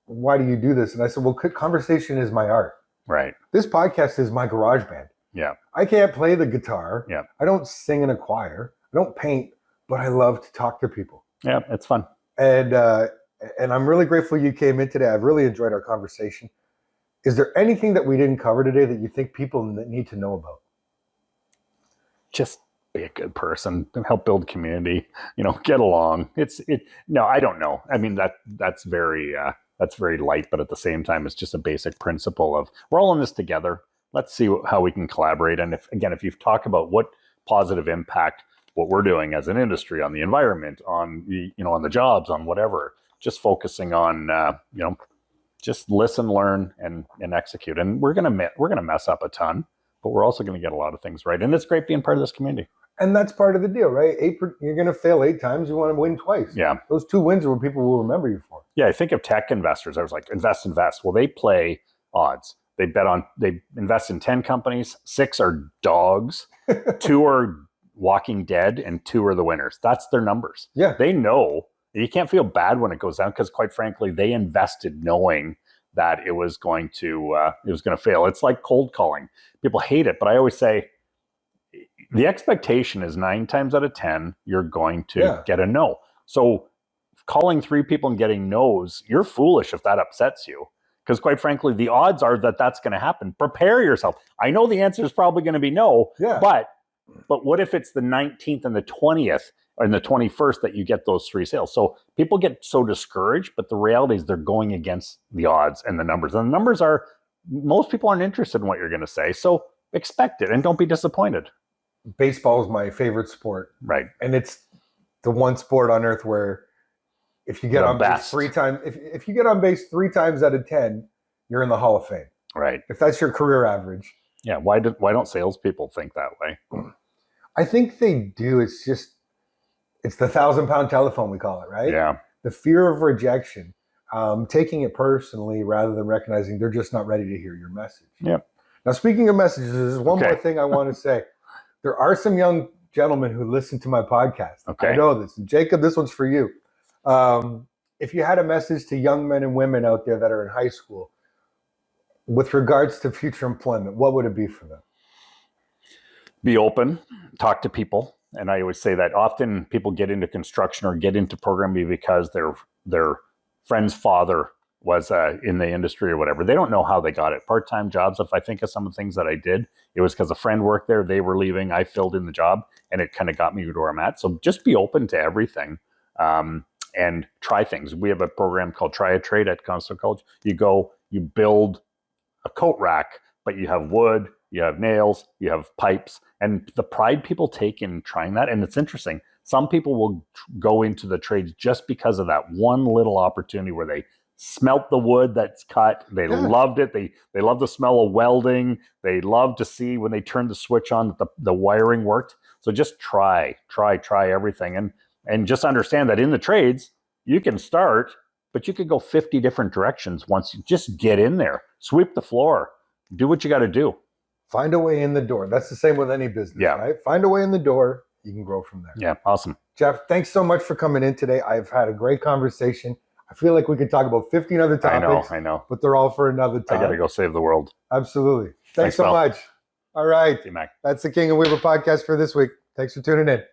why do you do this? And I said, well, conversation is my art.
Right.
This podcast is my garage band.
Yeah.
I can't play the guitar.
Yeah.
I don't sing in a choir. I don't paint, but I love to talk to people.
Yeah, it's fun.
And I'm really grateful you came in today. I've really enjoyed our conversation. Is there anything that we didn't cover today that you think people need to know about?
Just be a good person, help build community, get along. No, I don't know. I mean, that's very light, but at the same time, it's just a basic principle of we're all in this together. Let's see how we can collaborate. And if you've talked about what positive impact what we're doing as an industry on the environment, on the jobs, on whatever, just focusing on, just listen, learn, and execute. And we're gonna mess up a ton, but we're also going to get a lot of things right. And it's great being part of this community.
And that's part of the deal, right? You're going to fail 8 times. You want to win twice.
Yeah.
Those 2 wins are what people will remember you for.
Yeah. I think of tech investors. I was like, invest. Well, they play odds. They invest in 10 companies. 6 are dogs. 2 are Walking Dead, and 2 are the winners. That's their numbers.
Yeah.
They know. You can't feel bad when it goes down because, quite frankly, they invested knowing that it was going to fail. It's like cold calling. People hate it, but I always say the expectation is 9 times out of 10 you're going to get a no. So calling 3 people and getting no's, you're foolish if that upsets you. Because quite frankly, the odds are that that's going to happen. Prepare yourself. I know the answer is probably going to be no, but what if it's the 19th and the 20th and the 21st that you get those 3 sales? So people get so discouraged, but the reality is they're going against the odds and the numbers. And the numbers are, most people aren't interested in what you're going to say. So expect it and don't be disappointed.
Baseball is my favorite sport.
Right.
And it's the one sport on earth where if you get on base 3 times, if you get on base 3 times out of 10, you're in the Hall of Fame.
Right.
If that's your career average.
Yeah. Why don't salespeople think that way?
I think they do. It's the 1,000-pound telephone, we call it, right?
Yeah.
The fear of rejection, taking it personally rather than recognizing they're just not ready to hear your message.
Yeah.
Now, speaking of messages, there's one more thing I want to say. There are some young gentlemen who listen to my podcast.
Okay.
I know this. And Jacob, this one's for you. If you had a message to young men and women out there that are in high school with regards to future employment, what would it be for them?
Be open, talk to people. And I always say that often people get into construction or get into programming because their friend's father was in the industry or whatever. They don't know how they got it. Part-time jobs, if I think of some of the things that I did, it was because a friend worked there, they were leaving, I filled in the job, and it kind of got me to where I'm at. So just be open to everything and try things. We have a program called Try a Trade at Coastal College. You go, you build a coat rack, but you have wood, you have nails, you have pipes, and the pride people take in trying that. And it's interesting. Some people will go into the trades just because of that one little opportunity where they smelt the wood that's cut. They loved it. They love the smell of welding. They love to see when they turn the switch on that the wiring worked. So just try everything. And just understand that in the trades, you can start, but you could go 50 different directions once you just get in there. Sweep the floor. Do what you got to do.
Find a way in the door. That's the same with any business, right? Find a way in the door. You can grow from there.
Yeah, awesome.
Jeff, thanks so much for coming in today. I've had a great conversation. I feel like we could talk about 15 other topics.
I know.
But they're all for another time.
I got to go save the world.
Absolutely. Thanks so much. All right.
See you, Mac.
That's the King and Weaver podcast for this week. Thanks for tuning in.